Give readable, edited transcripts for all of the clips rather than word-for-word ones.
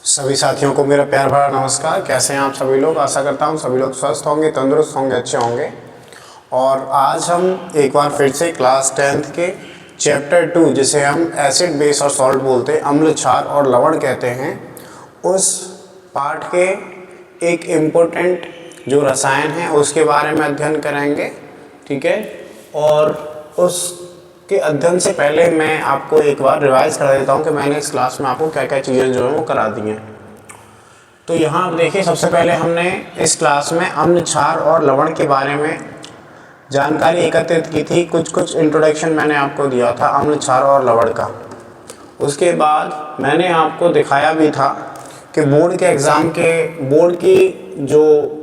सभी साथियों को मेरा प्यार भरा नमस्कार। कैसे हैं आप सभी लोग। आशा करता हूं सभी लोग स्वस्थ होंगे, तंदुरुस्त होंगे, अच्छे होंगे। और आज हम एक बार फिर से क्लास 10th के चैप्टर 2 जिसे हम एसिड बेस और सॉल्ट बोलते हैं, अम्ल क्षार और लवण कहते हैं, उस पार्ट के एक इम्पोर्टेंट जो रसायन है उसके बारे में अध्ययन करेंगे। ठीक है, और उसके अध्ययन से पहले मैं आपको एक बार रिवाइज करा देता हूँ कि मैंने इस क्लास में आपको क्या क्या चीज़ें जो है वो करा दी हैं। तो यहाँ आप देखिए, सबसे पहले हमने इस क्लास में अम्ल क्षार और लवण के बारे में जानकारी एकत्रित की थी। कुछ इंट्रोडक्शन मैंने आपको दिया था अम्ल क्षार और लवण का। उसके बाद मैंने आपको दिखाया भी था कि बोर्ड के एग्ज़ाम के बोर्ड की जो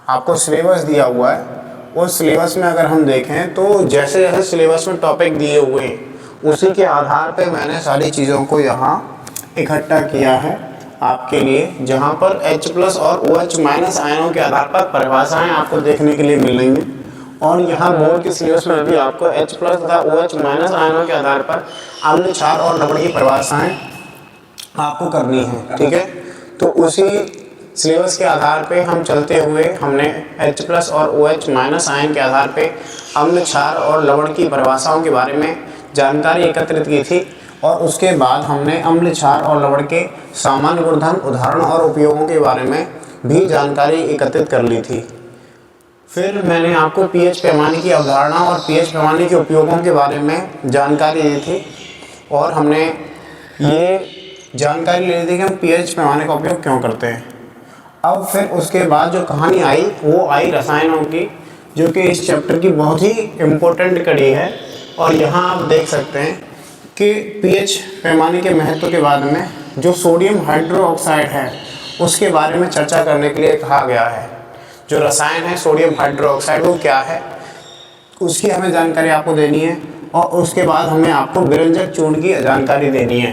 आपको सिलेबस दिया हुआ है, उस सिलेबस में अगर हम देखें तो जैसे जैसे सिलेबस में टॉपिक दिए हुए उसी के आधार पे मैंने सारी चीज़ों को यहाँ इकट्ठा किया है आपके लिए, जहाँ पर H+ और OH- आयनों के आधार पर परिभाषाएं आपको देखने के लिए मिल रही हैं। और यहाँ बोर्ड के सिलेबस में भी आपको H+ तथा OH- आयनों के आधार पर अम्ल क्षार और लवण की परिभाषाएं आपको करनी है। ठीक है, तो उसी सिलेबस के आधार पे हम चलते हुए हमने H+ और OH- आयन के आधार पे अम्ल क्षार और लवण की परिभाषाओं के बारे में जानकारी एकत्रित की थी। और उसके बाद हमने अम्ल क्षार और लवण के सामान्य गुणधर्म, उदाहरण और उपयोगों के बारे में भी जानकारी एकत्रित कर ली थी। फिर मैंने आपको pH पैमाने की अवधारणा और pH पैमाने के उपयोगों के बारे में जानकारी दी थी, और हमने ये जानकारी ले ली थी कि हम pH पैमाने का उपयोग क्यों करते हैं। अब फिर उसके बाद जो कहानी आई वो आई रसायनों की, जो कि इस चैप्टर की बहुत ही इम्पोर्टेंट कड़ी है। और यहाँ आप देख सकते हैं कि pH पैमाने के महत्व के बाद में जो सोडियम हाइड्रोक्साइड है उसके बारे में चर्चा करने के लिए कहा गया है। जो रसायन है सोडियम हाइड्रोक्साइड, वो क्या है उसकी हमें जानकारी आपको देनी है, और उसके बाद हमें आपको विरंजक चूर्ण की जानकारी देनी है।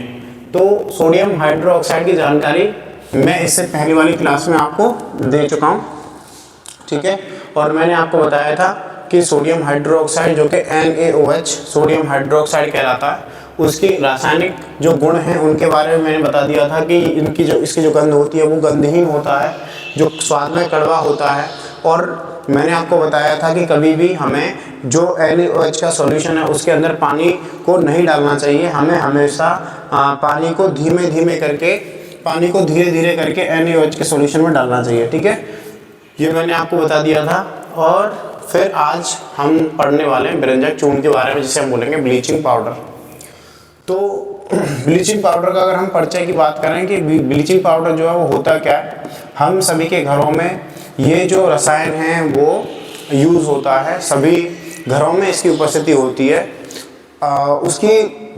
तो सोडियम हाइड्रोक्साइड की जानकारी मैं इससे पहले वाली क्लास में आपको दे चुका हूँ। ठीक है, और मैंने आपको बताया था कि सोडियम हाइड्रोक्साइड जो कि NaOH सोडियम हाइड्रोक्साइड कहलाता है, उसकी रासायनिक जो गुण हैं उनके बारे में मैंने बता दिया था कि इसकी जो गंध होती है वो गंधहीन होता है, जो स्वाद में कड़वा होता है। और मैंने आपको बताया था कि कभी भी हमें जो NaOH का सॉल्यूशन है उसके अंदर पानी को नहीं डालना चाहिए। हमें हमेशा पानी को धीरे धीरे करके NaOH के सॉल्यूशन में डालना चाहिए। ठीक है, ये मैंने आपको बता दिया था। और फिर आज हम पढ़ने वाले हैं विरंजक चूर्ण के बारे में, जिसे हम बोलेंगे ब्लीचिंग पाउडर। तो ब्लीचिंग पाउडर का अगर हम परिचय की बात करें कि ब्लीचिंग पाउडर जो है वो होता क्या है, हम सभी के घरों में ये जो रसायन है वो यूज़ होता है, सभी घरों में इसकी उपस्थिति होती है।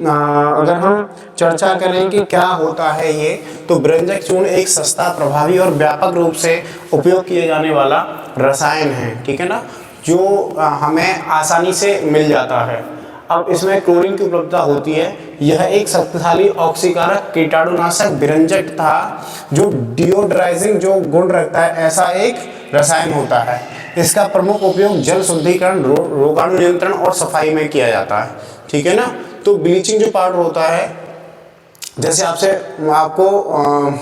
अगर हम चर्चा करें कि क्या होता है ये, तो विरंजक चूर्ण एक सस्ता, प्रभावी और व्यापक रूप से उपयोग किए जाने वाला रसायन है। ठीक है ना, जो हमें आसानी से मिल जाता है। अब इसमें क्लोरीन की उपलब्धता होती है। यह एक शक्तिशाली ऑक्सीकारक, कीटाणुनाशक, विरंजक था जो डिओड्राइजिंग जो गुण रखता है, ऐसा एक रसायन होता है। इसका प्रमुख उपयोग जल शुद्धिकरण, रोगाणु नियंत्रण और सफाई में किया जाता है। ठीक है ना, तो ब्लीचिंग जो पाउडर होता है, जैसे आपको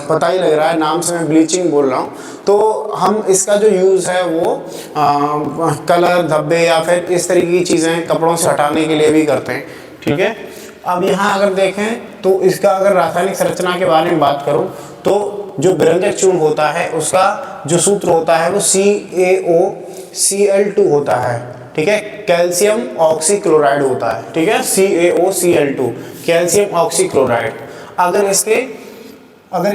पता ही लग रहा है, नाम से मैं ब्लीचिंग बोल रहा हूँ, तो हम इसका जो यूज़ है वो कलर, धब्बे या फिर इस तरीके की चीज़ें कपड़ों से हटाने के लिए भी करते हैं। ठीक है, अब यहाँ अगर देखें तो इसका अगर रासायनिक संरचना के बारे में बात करूँ तो जो विरंजक चूर्ण होता है उसका जो सूत्र होता है वो CaOCl2 होता है। ठीक है, कैल्शियम ऑक्सीक्लोराइड होता है। ठीक है, CaOCl2 कैल्शियम ऑक्सीक्लोराइड। अगर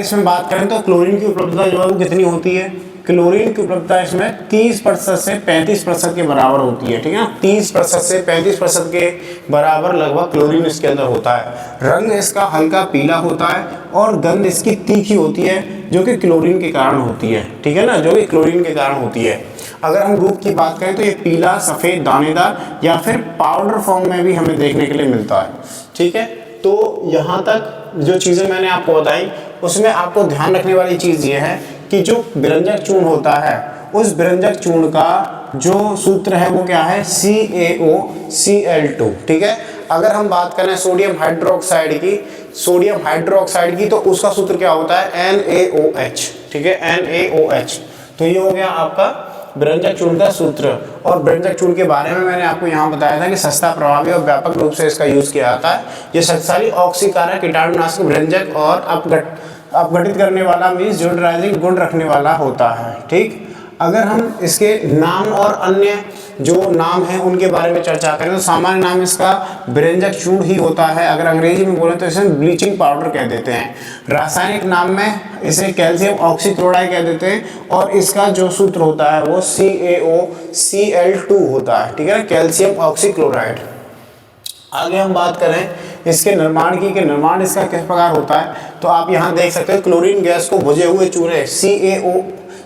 इसमें बात करें तो क्लोरीन की उपलब्धता जो है वो कितनी होती है, क्लोरीन की उपलब्धता इसमें 30% से 35% के बराबर होती है। ठीक है, 30% से 35% के बराबर लगभग क्लोरीन इसके अंदर होता है। रंग इसका हल्का पीला होता है और गंध इसकी तीखी होती है, जो कि क्लोरीन के कारण होती है। ठीक है ना, जो कि क्लोरीन के कारण होती है। अगर हम रूप की बात करें तो ये पीला, सफ़ेद, दानेदार या फिर पाउडर फॉर्म में भी हमें देखने के लिए मिलता है। ठीक है, तो यहाँ तक जो चीज़ें मैंने आपको बताई उसमें आपको ध्यान रखने वाली चीज़ ये है कि जो विरंजक चूर्ण होता है उस विरंजक चूर्ण का जो सूत्र है वो क्या है, CaOCl2। ठीक है, अगर हम बात करें सोडियम हाइड्रोक्साइड की, तो उसका सूत्र क्या होता है, NaOH, ठीक है, NaOH। तो ये हो गया आपका व्यंजक चूर्ण का सूत्र। और व्यंजक चूर्ण के बारे में मैंने आपको यहाँ बताया था कि सस्ता, प्रभावी और व्यापक रूप से इसका यूज किया जाता है। ये शक्तिशाली ऑक्सीकारक, कीटाणुनाशक, व्यंजक और अपघटित करने वाला मीन्स न्यूट्रलाइजिंग गुण रखने वाला होता है। ठीक, अगर हम इसके नाम और अन्य जो नाम हैं उनके बारे में चर्चा करें तो सामान्य नाम इसका व्यंजक चूर्ण ही होता है। अगर अंग्रेजी में बोले तो इसे ब्लीचिंग पाउडर कह देते हैं। रासायनिक नाम में इसे कैल्शियम ऑक्सीक्लोराइड कह देते हैं और इसका जो सूत्र होता है वो CaOCl2 होता है, ठीक है ना, कैल्शियम ऑक्सीक्लोराइड। आगे हम बात करें इसके निर्माण की, कि निर्माण इसका किस प्रकार होता है, तो आप यहाँ देख सकते हैं क्लोरीन गैस को बुझे हुए चूने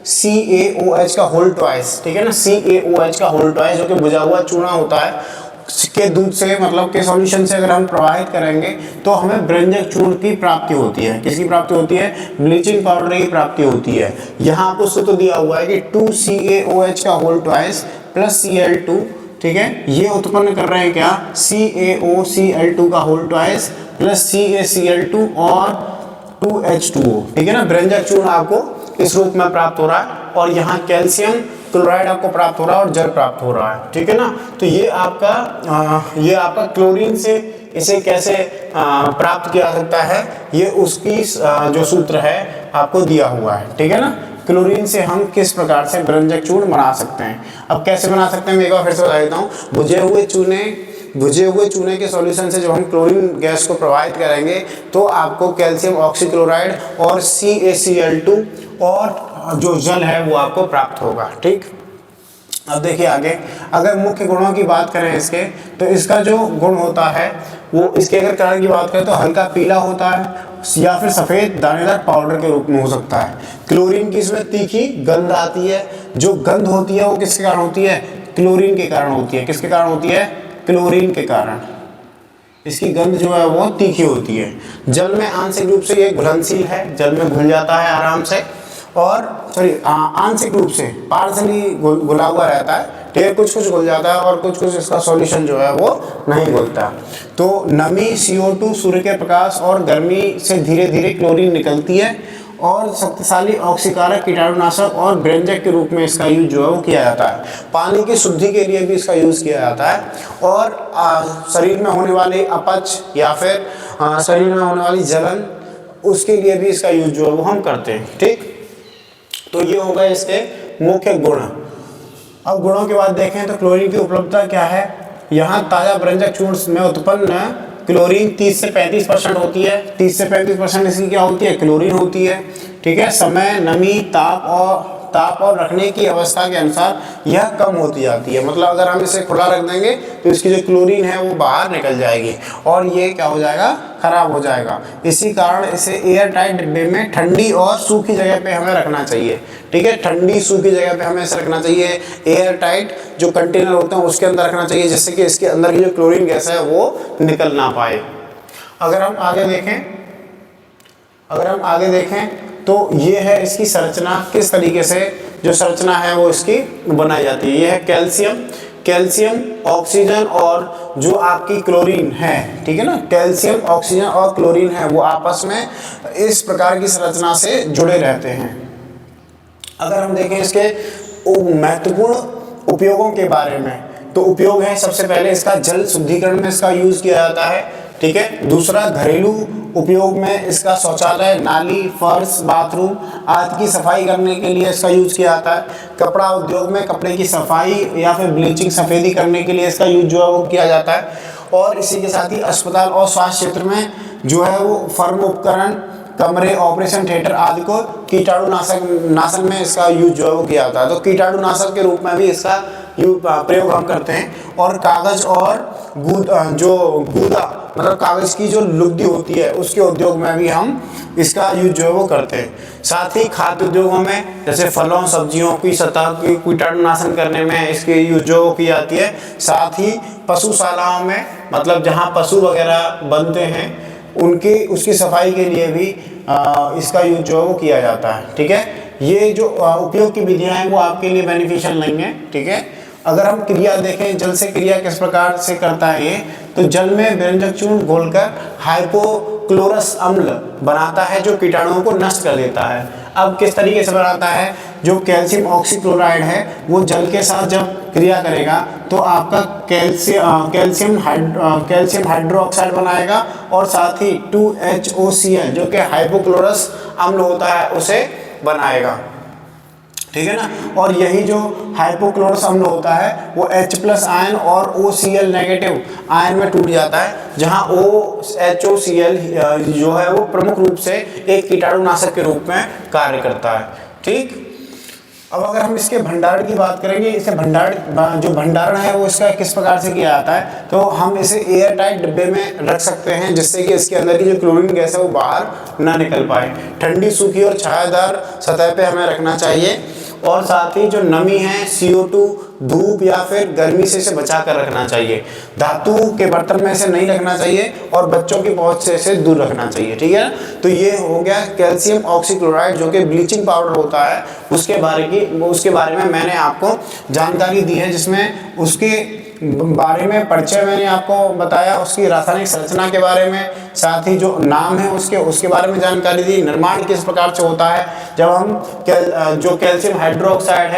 CaOH का होल ट्वाइस, ठीक है ना, CaOH का होल ट्वाइस जो कि बुझा हुआ चूना होता है के दूध से, मतलब के सॉल्यूशन से अगर हम प्रवाहित करेंगे तो हमें व्यंजक चूर्ण की प्राप्ति होती है। किसकी प्राप्ति होती है, ब्लीचिंग पाउडर की प्राप्ति होती है। यहाँ आपको सूत्र दिया हुआ है कि 2CaOH का होल ट्वाइस प्लस Cl2, ठीक है, ये उत्पन्न कर रहे हैं क्या, CaOCl2 का होल ट्वाइस प्लस CaCl2 और 2H2O, ठीक है ना, व्यंजक चूर्ण आपको इस रूप में प्राप्त हो रहा है। और यहाँ कैल्शियम क्लोराइड आपको प्राप्त हो रहा है और जल प्राप्त हो रहा है, ठीक है ना। तो ये आपका क्लोरीन से इसे कैसे प्राप्त किया सकता है, ये उसकी जो सूत्र है आपको दिया हुआ है, ठीक है ना। क्लोरीन से हम किस प्रकार से व्यंजक चूर्ण बना सकते हैं। अब कैसे बना सकते हैं मैं एक बार फिर से बता देता हूँ। बुझे हुए चूने के सॉल्यूशन से जब हम क्लोरीन गैस को प्रवाहित करेंगे तो आपको कैल्शियम ऑक्सीक्लोराइड और CaCl2 और जो जल है वो आपको प्राप्त होगा। ठीक, अब देखिए आगे, अगर मुख्य गुणों की बात करें इसके, तो इसका जो गुण होता है वो, इसके अगर कलर की बात करें तो हल्का पीला होता है या फिर सफ़ेद दानेदार पाउडर के रूप में हो सकता है। क्लोरीन की इसमें तीखी गंध आती है। जो गंध होती है वो किसके कारण होती है, क्लोरीन के कारण होती है। किसके कारण होती है, क्लोरीन के कारण इसकी गंध जो है वो तीखी होती है। जल में आंशिक रूप से ये घुलनशील है, जल में घुल जाता है आराम से, और आंशिक रूप से पार्शली घुला हुआ रहता है, ठीक है, कुछ कुछ घुल जाता है और कुछ कुछ इसका सॉल्यूशन जो है वो नहीं घुलता। तो नमी, CO2, सूर्य के प्रकाश और गर्मी से धीरे धीरे क्लोरीन निकलती है और शक्तिशाली ऑक्सीकारक, कीटाणुनाशक और व्यंजक के रूप में इसका यूज जो है वो किया जाता है। पानी की शुद्धि के लिए भी इसका यूज किया जाता है और शरीर में होने वाले अपच या फिर शरीर में होने वाली जलन, उसके लिए भी इसका यूज जो है वो हम करते हैं। ठीक, तो ये हो गए इसके मुख्य गुण। अब गुणों के बाद देखें तो क्लोरीन की उपलब्धता क्या है। यहाँ ताज़ा व्यंजक चूर्ण में उत्पन्न क्लोरीन 30 से 35% होती है। 30 से 35% इसकी क्या होती है, क्लोरीन होती है। ठीक है, समय, नमी, ताप और रखने की अवस्था के अनुसार यह कम होती जाती है। मतलब अगर हम इसे खुला रख देंगे तो इसकी जो क्लोरीन है वो बाहर निकल जाएगी और ये क्या हो जाएगा, खराब हो जाएगा। इसी कारण इसे एयर टाइट डिब्बे में ठंडी और सूखी जगह पे हमें रखना चाहिए। ठीक है, ठंडी सूखी जगह पे हमें इसे रखना चाहिए। एयर टाइट जो कंटेनर होते हैं उसके अंदर रखना चाहिए, जिससे कि इसके अंदर की जो क्लोरीन गैस है वो निकल ना पाए। अगर हम आगे देखें तो ये है इसकी संरचना, किस तरीके से जो संरचना है वो इसकी बनाई जाती है। ये है कैल्शियम, ऑक्सीजन और जो आपकी क्लोरीन है, ठीक है ना, कैल्शियम, ऑक्सीजन और क्लोरीन है वो आपस में इस प्रकार की संरचना से जुड़े रहते हैं। अगर हम देखें इसके महत्वपूर्ण उपयोगों के बारे में, तो उपयोग है सबसे पहले इसका जल शुद्धिकरण में इसका यूज किया जाता है। ठीक है, दूसरा घरेलू उपयोग में इसका शौचालय, नाली, फर्श, बाथरूम आदि की सफाई करने के लिए इसका यूज किया जाता है। कपड़ा उद्योग में कपड़े की सफाई या फिर ब्लीचिंग, सफेदी करने के लिए इसका यूज जो है वो किया जाता है। और इसी के साथ ही अस्पताल और स्वास्थ्य क्षेत्र में जो है वो फर्म उपकरण, कमरे, ऑपरेशन थिएटर आदि को कीटाणुनाशक में इसका यूज जो है वो किया जाता है। तो कीटाणुनाशक के रूप में भी इसका प्रयोग हम करते हैं। और कागज और गूदा मतलब कागज की जो लुगदी होती है उसके उद्योग में भी हम इसका यूज जो है वो करते हैं। साथ ही खाद्य उद्योगों में जैसे फलों, सब्जियों की सतह की कीटाणुनाशन करने में इसके यूज जो की जाती है। साथ ही पशुशालाओं में, मतलब जहाँ पशु वगैरह बनते हैं उसकी सफाई के लिए भी इसका यूज जो है वो किया जाता है। ठीक है, ये जो उपयोग की विधियाँ हैं वो आपके लिए बेनिफिशियल नहीं है। ठीक है, अगर हम क्रिया देखें, जल से क्रिया किस प्रकार से करता है ये, तो जल में व्यंजक चूर्ण घोलकर हाइपोक्लोरस अम्ल बनाता है जो कीटाणुओं को नष्ट कर देता है। अब किस तरीके से बनाता है, जो कैल्शियम ऑक्सीक्लोराइड है वो जल के साथ जब क्रिया करेगा तो आपका कैल्शियम हाइड्रोक्साइड बनाएगा और साथ ही 2HOCl जो कि हाइपोक्लोरस अम्ल होता है उसे बनाएगा, ठीक है ना। और यही जो हाइपोक्लोरस अम्ल होता है वो H+ आयन और OCl नेगेटिव आयन में टूट जाता है, जहां HOCl जो है वो प्रमुख रूप से एक कीटाणुनाशक के रूप में कार्य करता है, ठीक। अब अगर हम इसके भंडारण की बात करेंगे, इसे जो भंडारण है वो इसका किस प्रकार से किया जाता है, तो हम इसे एयर टाइट डिब्बे में रख सकते हैं जिससे कि इसके अंदर की जो क्लोरीन गैस है वो बाहर ना निकल पाए। ठंडी, सूखी और छायादार सतह पे हमें रखना चाहिए और साथ ही जो नमी है CO2 धूप या फिर गर्मी से इसे बचा कर रखना चाहिए। धातु के बर्तन में इसे नहीं रखना चाहिए और बच्चों की पहुंच से इसे दूर रखना चाहिए, ठीक है। तो ये हो गया कैल्शियम ऑक्सीक्लोराइड जो कि ब्लीचिंग पाउडर होता है, उसके बारे में मैंने आपको जानकारी दी है, जिसमें उसके बारे में परिचय मैंने आपको बताया, उसकी रासायनिक संरचना के बारे में, साथ ही जो नाम है उसके बारे में जानकारी दी, निर्माण किस प्रकार से होता है। जब हम जो कैल्शियम हाइड्रोक्साइड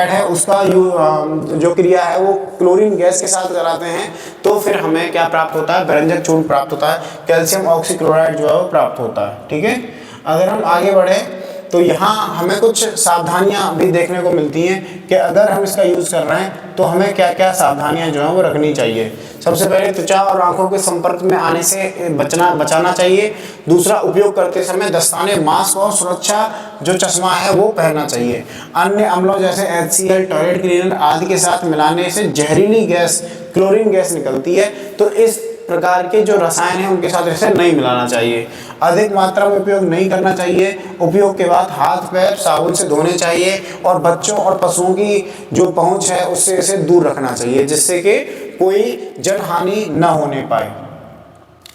है उसका जो क्रिया है वो क्लोरीन गैस के साथ कराते हैं तो फिर हमें क्या प्राप्त होता है, व्यंजक चूर्ण प्राप्त होता है, कैल्शियम ऑक्सीक्लोराइड जो है वो प्राप्त होता है, ठीक है। अगर हम आगे बढ़े तो यहाँ हमें कुछ सावधानियां भी देखने को मिलती हैं कि अगर हम इसका यूज़ कर रहे हैं तो हमें क्या क्या सावधानियां जो है वो रखनी चाहिए। सबसे पहले त्वचा और आंखों के संपर्क में आने से बचाना चाहिए। दूसरा, उपयोग करते समय दस्ताने, मास्क और सुरक्षा जो चश्मा है वो पहनना चाहिए। अन्य अम्लों जैसे HCl, टॉयलेट क्लीनर आदि के साथ मिलाने से जहरीली गैस क्लोरीन गैस निकलती है, तो इस प्रकार के जो रसायन हैं उनके साथ इसे नहीं मिलाना चाहिए। अधिक मात्रा में उपयोग नहीं करना चाहिए। उपयोग के बाद हाथ पैर साबुन से धोने चाहिए और बच्चों और पशुओं की जो पहुंच है उससे इसे दूर रखना चाहिए जिससे कि कोई जनहानि न होने पाए।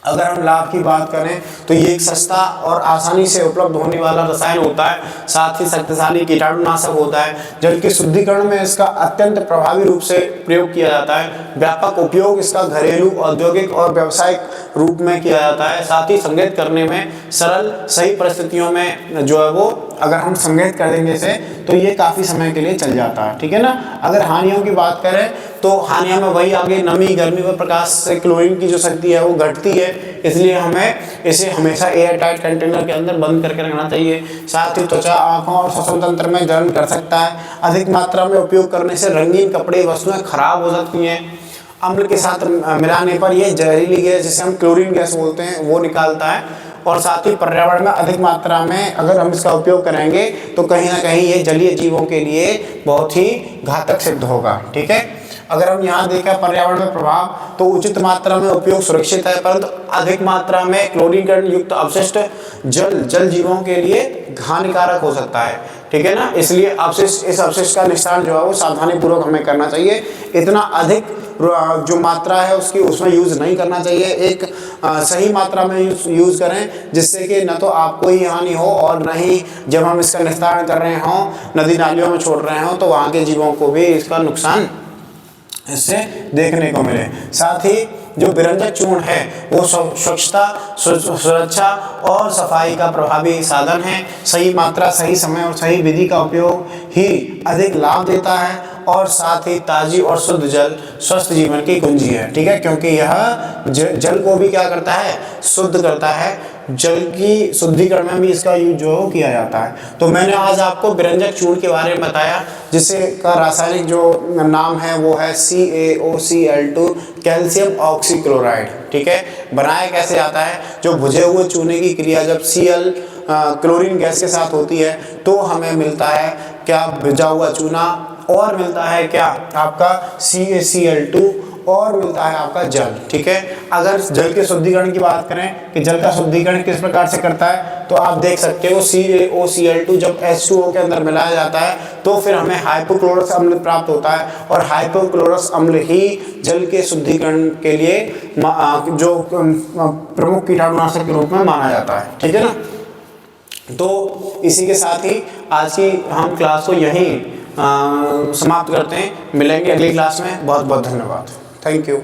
अगर हम लाभ की बात करें तो ये एक सस्ता और आसानी से उपलब्ध होने वाला रसायन होता है, साथ ही शक्तिशाली कीटाणुनाशक होता है। जल के शुद्धिकरण में इसका अत्यंत प्रभावी रूप से प्रयोग किया जाता है। व्यापक उपयोग इसका घरेलू, औद्योगिक और व्यावसायिक रूप में किया जाता है। साथ ही संघनित करने में सरल, सही परिस्थितियों में जो है वो अगर हम संघनित कर देंगे इसे तो ये काफ़ी समय के लिए चल जाता है, ठीक है ना। अगर हानियों की बात करें तो हानियों में वही आगे नमी, गर्मी व प्रकाश से क्लोरीन की जो शक्ति है वो घटती है, इसलिए हमें इसे हमेशा एयर टाइट कंटेनर के अंदर बंद करके रखना चाहिए। साथ ही त्वचा, आँखों और श्वसन तंत्र में जलन कर सकता है। अधिक मात्रा में उपयोग करने से रंगीन कपड़े, वस्तुएं खराब हो सकती हैं। अम्ल के साथ मिलाने पर यह जहरीली गैस जिसे हम क्लोरीन गैस बोलते हैं वो निकालता है। और साथ ही पर्यावरण में अधिक मात्रा में अगर हम इसका उपयोग करेंगे तो कहीं ना कहीं ये जलीय जीवों के लिए बहुत ही घातक सिद्ध होगा, ठीक है। अगर हम यहाँ देखें पर्यावरण में प्रभाव तो उचित मात्रा में उपयोग सुरक्षित है, परंतु अधिक मात्रा में क्लोरीन युक्त अपशिष्ट जल जीवों के लिए हानिकारक हो सकता है, ठीक है ना। इसलिए इस अपशिष्ट का निस्तारण जो है वो सावधानी पूर्वक हमें करना चाहिए। इतना अधिक जो मात्रा है उसमें यूज़ नहीं करना चाहिए। एक सही मात्रा में यूज़ करें जिससे कि न तो आपको ही हानि हो और न ही जब हम इसका निस्तारण कर रहे हों, नदी नालियों में छोड़ रहे हों तो वहाँ के जीवों को भी इसका नुकसान इससे देखने को मिले। साथ ही जो व्यंजक चूर्ण है वो स्वच्छता, सुरक्षा और सफाई का प्रभावी साधन है। सही मात्रा, सही समय और सही विधि का उपयोग ही अधिक लाभ देता है और साथ ही ताज़ी और शुद्ध जल स्वस्थ जीवन की कुंजी है, ठीक है, क्योंकि यह जल को भी क्या करता है, शुद्ध करता है। जल की शुद्धिकरण में भी इसका यूज जो किया जाता है। तो मैंने आज आपको व्यंजक चूर्ण के बारे में बताया जिससे का रासायनिक जो नाम है वो है CaOCl2 कैल्शियम ऑक्सीक्लोराइड, ठीक है। बनाया कैसे जाता है, जो भुजे हुए चूने की क्रिया जब Cl क्लोरीन गैस के साथ होती है तो हमें मिलता है क्या, भिजा हुआ चूना, और मिलता है क्या आपका CaCl2 और मिलता है आपका जल, ठीक है। अगर जल के शुद्धिकरण की बात करें कि जल का शुद्धिकरण किस प्रकार से करता है तो आप देख सकते हो CaOCl2 जब H2O के अंदर मिलाया जाता है तो फिर हमें हाइपोक्लोरस अम्ल प्राप्त होता है और हाइपोक्लोरस अम्ल ही जल के शुद्धिकरण के लिए जो प्रमुख कीटाणुनाशक के रूप में माना जाता है, ठीक है ना। तो इसी के साथ ही आज की हम क्लास को यहीं समाप्त करते हैं। मिलेंगे अगली क्लास में। बहुत बहुत धन्यवाद। Thank you.